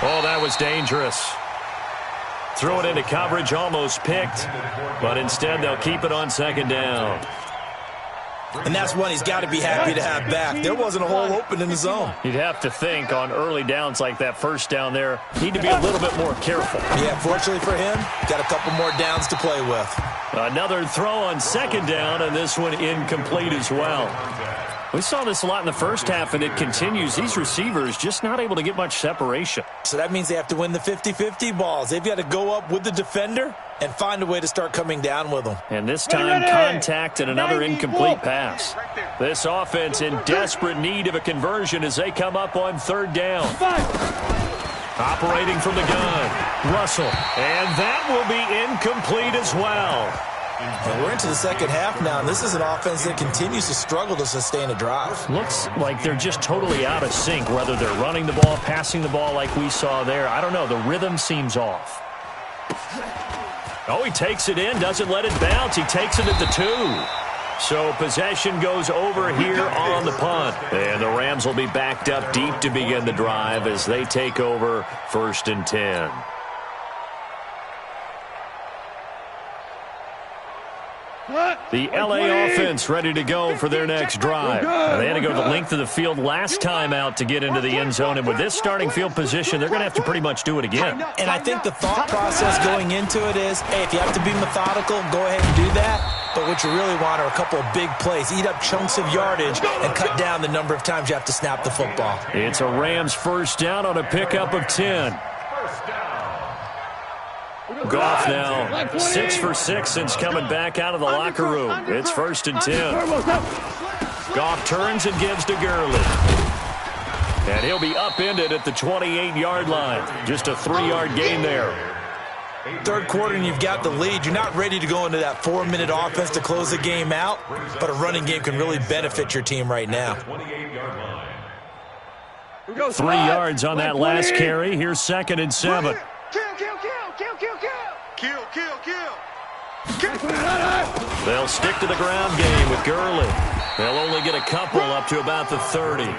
Oh, that was dangerous. Throw it into coverage, almost picked, but instead they'll keep it on 2nd down. And that's one he's got to be happy to have back. There wasn't a hole open in the zone. You'd have to think on early downs like that 1st down there, need to be a little bit more careful. Yeah, fortunately for him, got a couple more downs to play with. Another throw on 2nd down, and this one incomplete as well. We saw this a lot in the first half, and it continues. These receivers just not able to get much separation. So that means they have to win the 50-50 balls. They've got to go up with the defender and find a way to start coming down with them. And this time, contact and another incomplete pass. This offense in desperate need of a conversion as they come up on 3rd down. Operating from the gun, Russell. And that will be incomplete as well. And we're into the 2nd half now, and this is an offense that continues to struggle to sustain a drive. Looks like they're just totally out of sync, whether they're running the ball, passing the ball like we saw there. I don't know. The rhythm seems off. Oh, he takes it in, doesn't let it bounce. He takes it at the 2. So possession goes over here on the punt. And the Rams will be backed up deep to begin the drive as they take over 1st and 10. The L.A. offense ready to go for their next drive. They had to go the length of the field last time out to get into the end zone, and with this starting field position, they're going to have to pretty much do it again. And I think the thought process going into it is, hey, if you have to be methodical, go ahead and do that. But what you really want are a couple of big plays. Eat up chunks of yardage and cut down the number of times you have to snap the football. It's a Rams 1st down on a pickup of 10. Goff now 6 for 6 since coming back out of the locker room. It's 1st and 10. Goff turns and gives to Gurley. And he'll be upended at the 28-yard line. Just a 3-yard gain there. 3rd quarter and you've got the lead. You're not ready to go into that 4-minute offense to close the game out, but a running game can really benefit your team right now. 3 yards on that last carry. Here's 2nd and 7. They'll stick to the ground game with Gurley. They'll only get a couple up to about the 30. Well,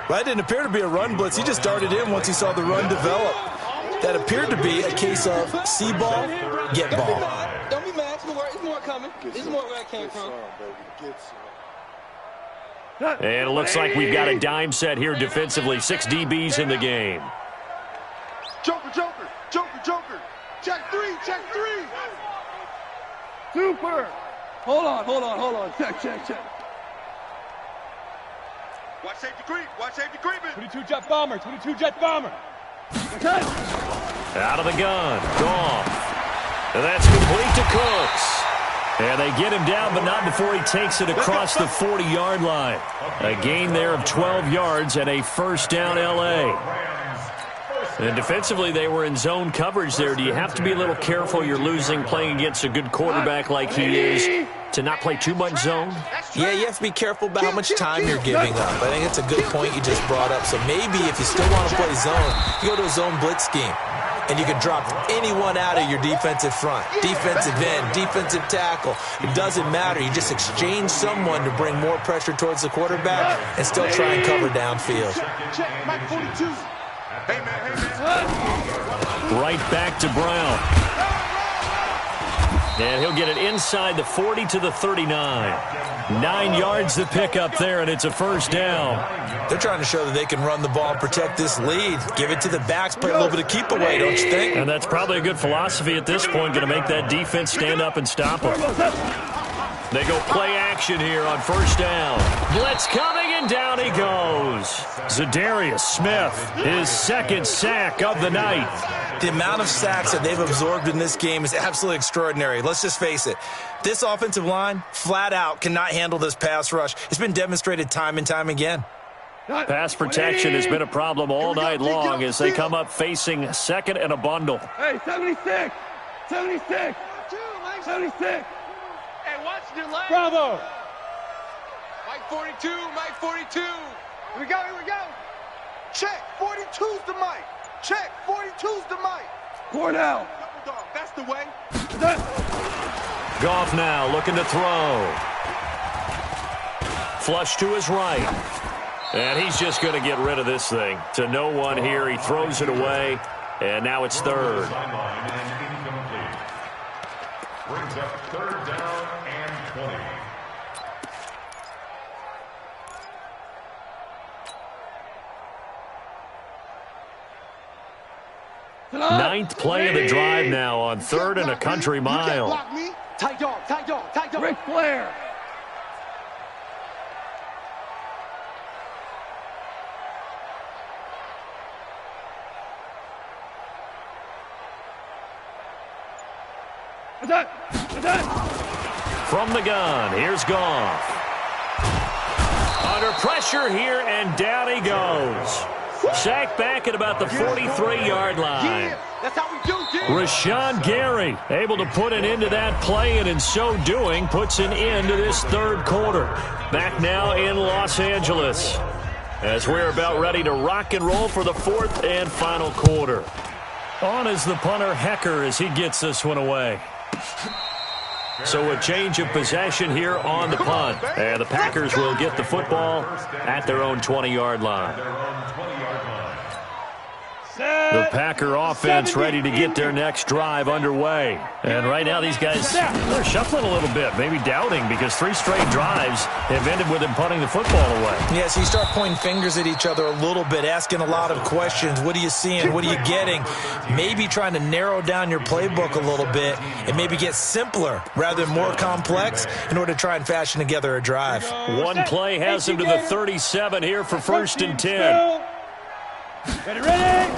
that didn't appear to be a run blitz. He just started in once he saw the run develop. That appeared to be a case of see ball, get ball. Don't be mad. It's more coming. It's more where it came from. And it looks like we've got a dime set here defensively. 6 DBs in the game. Joker. Check three. Super. Hold on. Check. Watch safety creeping. 22 jet bomber. Out of the gun. Goff. And that's complete to Cooks. And they get him down, but not before he takes it across the 40-yard line. A gain there of 12 yards and a 1st down L.A. And defensively, they were in zone coverage there. Do you have to be a little careful? You're losing playing against a good quarterback like he is to not play too much zone? Yeah, you have to be careful about how much time you're giving up. I think it's a good point you just brought up. So maybe if you still want to play zone, you go to a zone blitz scheme. And you can drop anyone out of your defensive front. Defensive end, defensive tackle. It doesn't matter. You just exchange someone to bring more pressure towards the quarterback and still try and cover downfield. Check, Mike 42. Hey, man. Right back to Brown. And he'll get it inside the 40 to the 39. 9 yards to pick up there, and it's a 1st down. They're trying to show that they can run the ball and protect this lead. Give it to the backs, play a little bit of keep away, don't you think? And that's probably a good philosophy at this point, going to make that defense stand up and stop them. They go play action here on first down. Blitz coming, and down he goes. Za'Darius Smith, his second sack of the night. The amount of sacks that they've absorbed in this game is absolutely extraordinary. Let's just face it. This offensive line, flat out, cannot handle this pass rush. It's been demonstrated time and time again. Pass protection has been a problem all night long as they come up facing second and a bundle. Hey, 76! 76! 76! Hey, watch the line. Bravo! Mike 42, Mike 42. Here we go, here we go. Check, 42's the mic. Check, 42's the mic. Cornell! Double dog, that's the way. Goff now looking to throw. Flush to his right. And he's just going to get rid of this thing. To no one here. He throws it away. And now it's third. Sideline and incomplete. Brings up third down and 20. Ninth play of the drive now on third and a country mile. Block me. Tight dog, tight dog, tight dog. Ric Flair! From the gun, here's Goff. Under pressure here, and down he goes. Sacked back at about the 43-yard line. Yeah, that's how we do, dude. Rashawn Gary able to put an end to that play, and in so doing puts an end to this third quarter. Back now in Los Angeles as we're about ready to rock and roll for the fourth and final quarter. On is the punter Hecker as he gets this one away. So a change of possession here on the punt. And the Packers will get the football at their own 20-yard line. The Packer offense ready to get their next drive underway. And right now these guys, they're shuffling a little bit, maybe doubting, because 3 straight drives have ended with them punting the football away. Yeah, so you start pointing fingers at each other a little bit, asking a lot of questions. What are you seeing? What are you getting? Maybe trying to narrow down your playbook a little bit and maybe get simpler rather than more complex in order to try and fashion together a drive. One play has him to the 37 here for first and 10. Ready?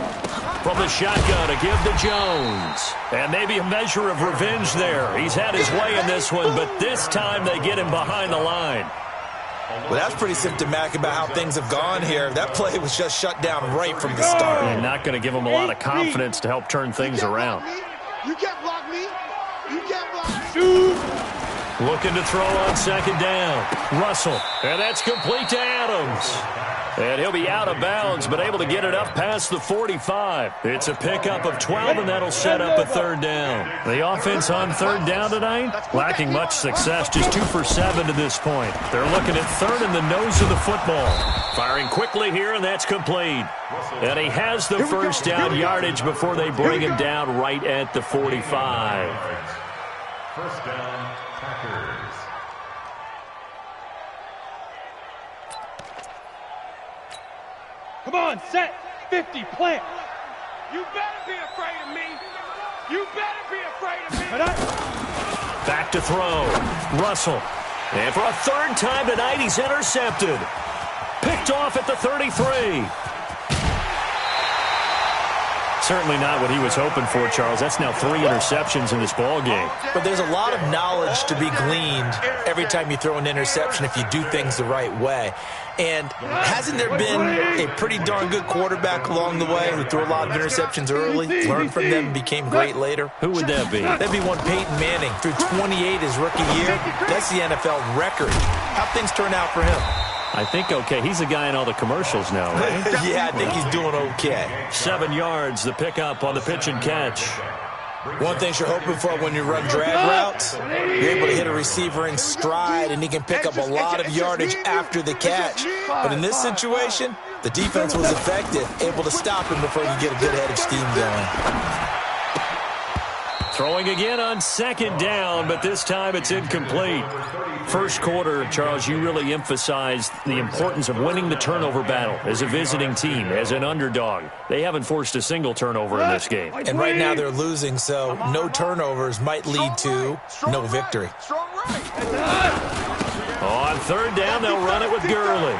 From the shotgun to give to Jones. And maybe a measure of revenge there. He's had his way in this one, but this time they get him behind the line. Well, that's pretty symptomatic about how things have gone here. That play was just shut down right from the start. And not going to give him a lot of confidence to help turn things around. You can't block me. You can't block me. Shoot! Looking to throw on second down. Russell. And that's complete to Adams. And he'll be out of bounds, but able to get it up past the 45. It's a pickup of 12, and that'll set up a third down. The offense on third down tonight, lacking much success, just 2 for 7 to this point. They're looking at third in the nose of the football. Firing quickly here, and that's complete. And he has the first down yardage before they bring him down right at the 45. First down, Packers. Come on, set, 50, plant. You better be afraid of me. You better be afraid of me. Back to throw. Russell. And for a third time tonight, he's intercepted. Picked off at the 33. Certainly not what he was hoping for, Charles. That's now 3 interceptions in this ball game. But there's a lot of knowledge to be gleaned every time you throw an interception if you do things the right way. And hasn't there been a pretty darn good quarterback along the way who threw a lot of interceptions early, learned from them, and became great later? Who would that be? That'd be one Peyton Manning. Threw 28 his rookie year. That's the NFL record. How'd things turn out for him? I think okay. He's a guy in all the commercials now, right? Yeah, I think he's doing okay. 7 yards, the pickup on the pitch and catch. One thing you're hoping for when you run drag routes, you're able to hit a receiver in stride, and he can pick up a lot of yardage after the catch. But in this situation, the defense was effective, able to stop him before you get a good head of steam going. Throwing again on second down, but this time it's incomplete. First quarter, Charles, you really emphasized the importance of winning the turnover battle as a visiting team, as an underdog. They haven't forced a single turnover in this game. And right now they're losing, so no turnovers might lead to no victory. On third down, they'll run it with Gurley.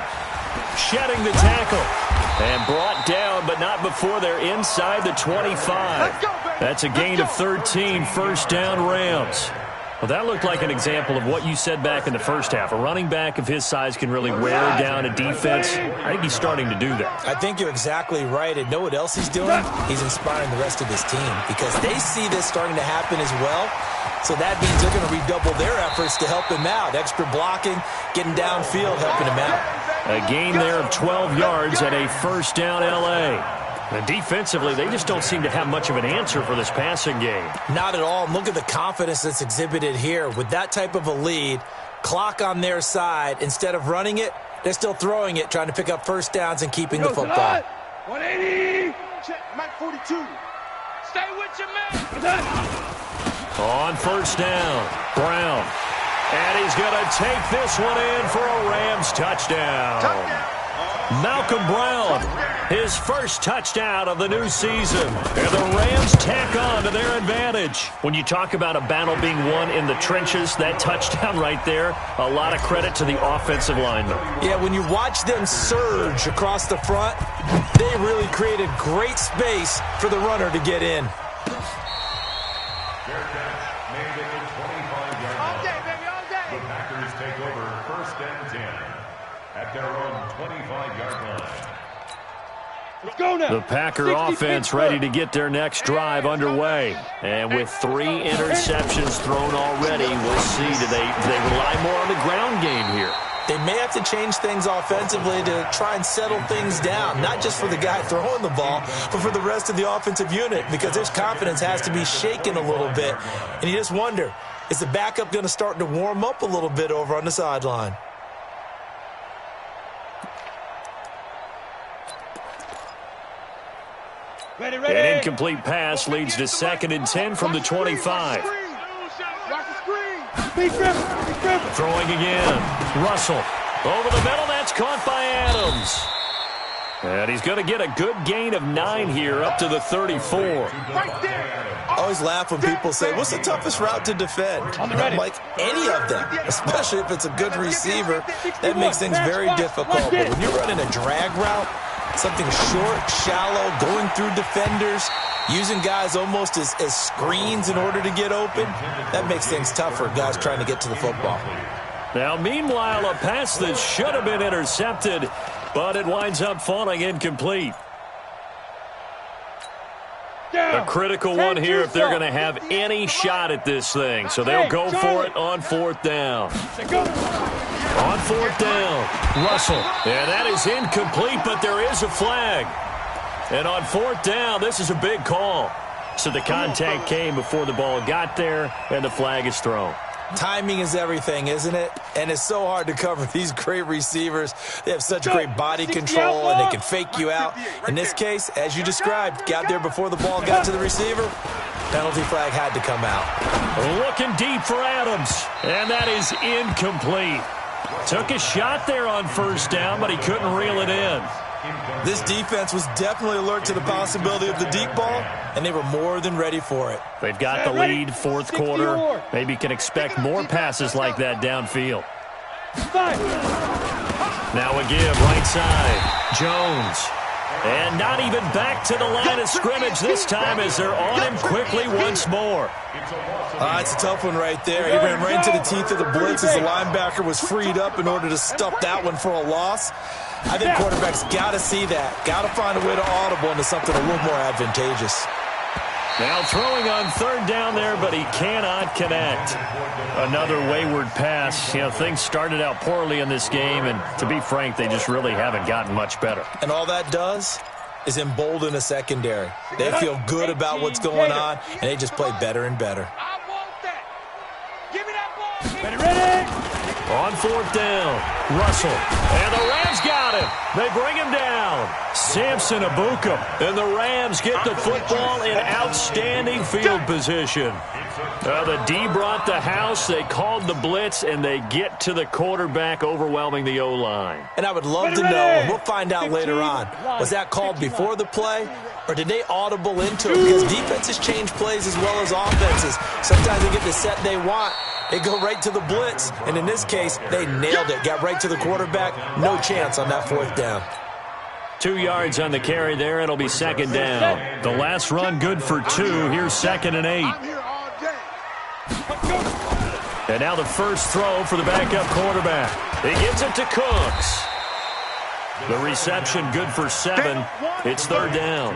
Shedding the tackle. And brought down, but not before they're inside the 25. That's a gain of 13, first down Rams. Well, that looked like an example of what you said back in the first half. A running back of his size can really wear down a defense. I think he's starting to do that. I think you're exactly right. And know what else he's doing? He's inspiring the rest of his team because they see this starting to happen as well. So that means they're going to redouble their efforts to help him out. Extra blocking, getting downfield, helping him out. A gain there of 12 yards and a first down L.A. And defensively, they just don't seem to have much of an answer for this passing game. Not at all. Look at the confidence that's exhibited here. With that type of a lead, clock on their side, instead of running it, they're still throwing it, trying to pick up first downs and keeping the football. 180. Check, Mike 42. Stay with your man. On first down, Brown. And he's going to take this one in for a Rams touchdown. Malcolm Brown, his first touchdown of the new season. And the Rams tack on to their advantage. When you talk about a battle being won in the trenches, that touchdown right there, a lot of credit to the offensive linemen. Yeah, when you watch them surge across the front, they really created great space for the runner to get in. The Packer offense ready to get their next drive underway. And with 3 interceptions thrown already, we'll see. Do they rely more on the ground game here? They may have to change things offensively to try and settle things down, not just for the guy throwing the ball, but for the rest of the offensive unit, because his confidence has to be shaken a little bit. And you just wonder, is the backup going to start to warm up a little bit over on the sideline? An incomplete pass leads to 2nd and 10 from the 25. Throwing again. Russell. Over the middle. That's caught by Adams. And he's going to get a good gain of 9 here up to the 34. I always laugh when people say, what's the toughest route to defend? I'm like, any of them, especially if it's a good receiver. That makes things very difficult. But when you're running a drag route, something short, shallow, going through defenders, using guys almost as screens in order to get open, that makes things tougher, guys trying to get to the football. Now, meanwhile, a pass that should have been intercepted, but it winds up falling incomplete. A critical one here if they're going to have any shot at this thing. So they'll go for it on 4th down. On 4th down, Russell. And that is incomplete, but there is a flag. And on 4th down, this is a big call. So the contact came before the ball got there, and the flag is thrown. Timing is everything, isn't it? And it's so hard to cover these great receivers. They have such great body control, and they can fake you out. In this case, as you described, got there before the ball got to the receiver. Penalty flag had to come out. Looking deep for Adams, and that is incomplete. Took a shot there on 1st down, but he couldn't reel it in. This defense was definitely alert to the possibility of the deep ball, and they were more than ready for it. They've got the lead, 4th quarter. Maybe can expect more passes like that downfield. Now a give, right side. Jones. And not even back to the line of scrimmage this time as they're on him quickly once more. It's a tough one right there. He ran right into the teeth of the blitz as the linebacker was freed up in order to stuff that one for a loss. I think quarterbacks got to see that. Got to find a way to audible into something a little more advantageous. Now throwing on 3rd down there, but he cannot connect. Another wayward pass. You know, things started out poorly in this game, and to be frank, they just really haven't gotten much better. And all that does is embolden a secondary. They feel good about what's going on, and they just play better and better. I want that. Give me that ball. Ready. On fourth down, Russell. And the Rams got him. They bring him down. Samson Ebukam. And the Rams get the football in outstanding field position. The D brought the house. They called the blitz, and they get to the quarterback, overwhelming the O-line. And I would love to know, and we'll find out later on, was that called before the play, or did they audible into it? Because defenses change plays as well as offenses. Sometimes they get the set they want. They go right to the blitz, and in this case, they nailed it. Got right to the quarterback. No chance on that fourth down. 2 yards on the carry there. It'll be second down. The last run good for 2. Here's 2nd and 8. And now the first throw for the backup quarterback. He gives it to Cooks. The reception good for 7. It's third down.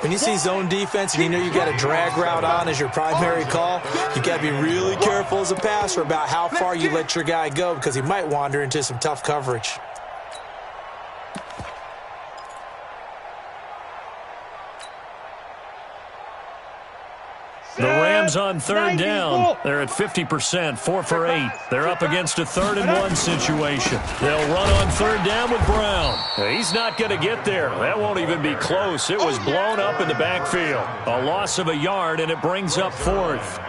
When you see zone defense and you know you got a drag route on as your primary call, you got to be really careful as a passer about how far you let your guy go because he might wander into some tough coverage. The Rams on third down. They're at 50%, 4 for 8. They're up against a 3rd and 1 situation. They'll run on third down with Brown. He's not going to get there. That won't even be close. It was blown up in the backfield. A loss of a yard, and it brings up 4th.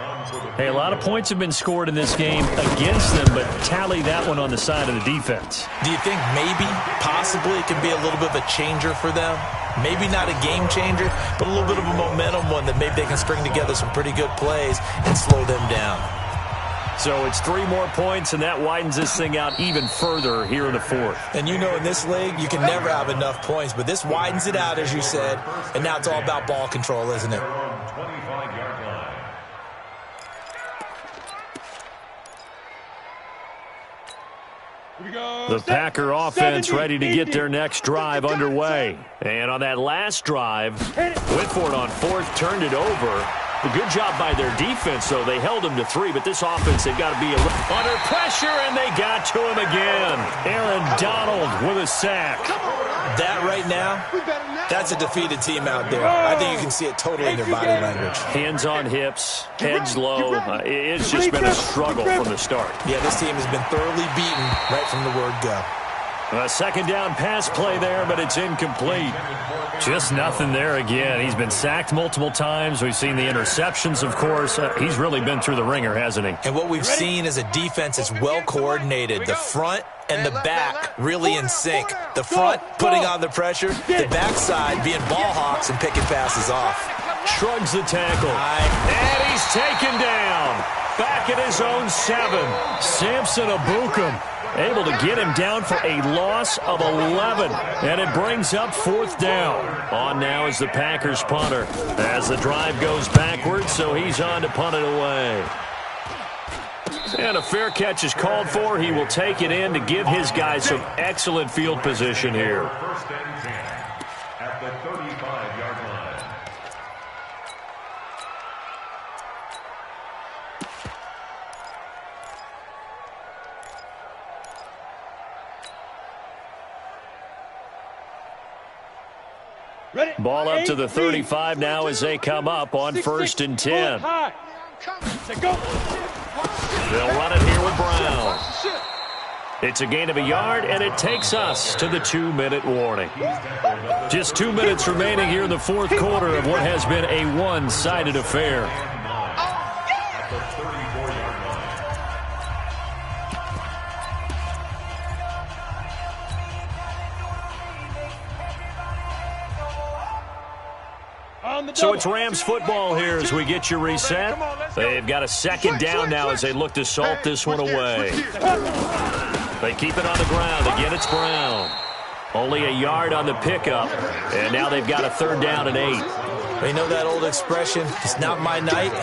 Hey, a lot of points have been scored in this game against them, but tally that one on the side of the defense. Do you think maybe, possibly, it can be a little bit of a changer for them? Maybe not a game changer, but a little bit of a momentum one that maybe they can string together some pretty good plays and slow them down. So it's 3 more points, and that widens this thing out even further here in the 4th. And you know in this league, you can never have enough points, but this widens it out, as you said, and now it's all about ball control, isn't it? 25-yard line. The Packer offense ready to get their next drive underway. And on that last drive, Whitford on 4th turned it over. A good job by their defense, though. They held them to 3, but this offense, they've got to be under pressure, and they got to him again. Aaron Donald with a sack. That right now, that's a defeated team out there. I think you can see it totally in their body language. Hands on hips, heads low. It's just been a struggle from the start. Yeah, this team has been thoroughly beaten right from the word go. A second down pass play there, but it's incomplete. Just nothing there again. He's been sacked multiple times. We've seen the interceptions, of course. He's really been through the ringer, hasn't he? And what we've seen is a defense that's well coordinated. The front and the back really in sync. The front putting on the pressure, the backside being ball hawks and picking passes off. Shrugs the tackle. And he's taken down. Back at his own 7. Samson Ebukam able to get him down for a loss of 11. And it brings up 4th down. On now is the Packers punter as the drive goes backwards, so he's on to punt it away. And a fair catch is called for. He will take it in to give his guys some excellent field position here. 1st and 10 at the 35-yard line. Ball up to the 35 now as they come up on 1st and 10. They'll run it here with Brown. It's a gain of a yard, and it takes us to the 2-minute warning. Just 2 minutes remaining here in the 4th quarter of what has been a one-sided affair. So it's Rams football here as we get you reset. They've got a second down now as they look to salt this one away. They keep it on the ground. Again, it's Brown. Only a yard on the pickup, and now they've got a 3rd down and 8. You know that old expression, it's not my night?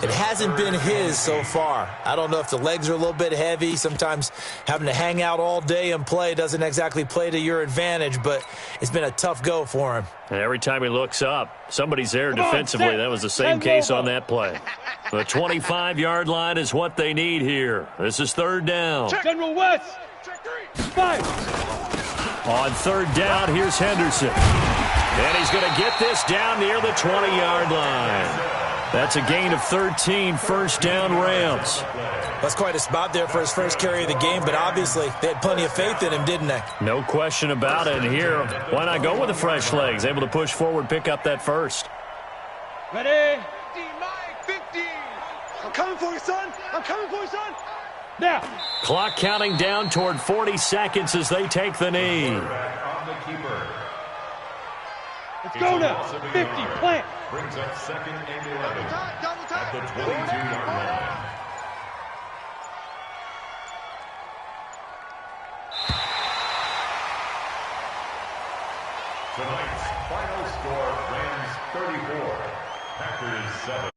It hasn't been his so far. I don't know if the legs are a little bit heavy. Sometimes having to hang out all day and play doesn't exactly play to your advantage, but it's been a tough go for him. And every time he looks up, somebody's there defensively. That was the same case on that play. The 25-yard line is what they need here. This is 3rd down. General West. 5. On 3rd down, here's Henderson. And he's going to get this down near the 20-yard line. That's a gain of 13, first down Rams. That's quite a spot there for his first carry of the game, but obviously they had plenty of faith in him, didn't they? No question about it. And here, why not go with the fresh legs? Able to push forward, pick up that first. Ready? 50. I'm coming for you, son. I'm coming for you, son. Now. Clock counting down toward 40 seconds as they take the knee. Let's go now. 50, plant. Brings up second and 11 at the 22-yard line. Tonight's final score, Rams 34, Packers 7.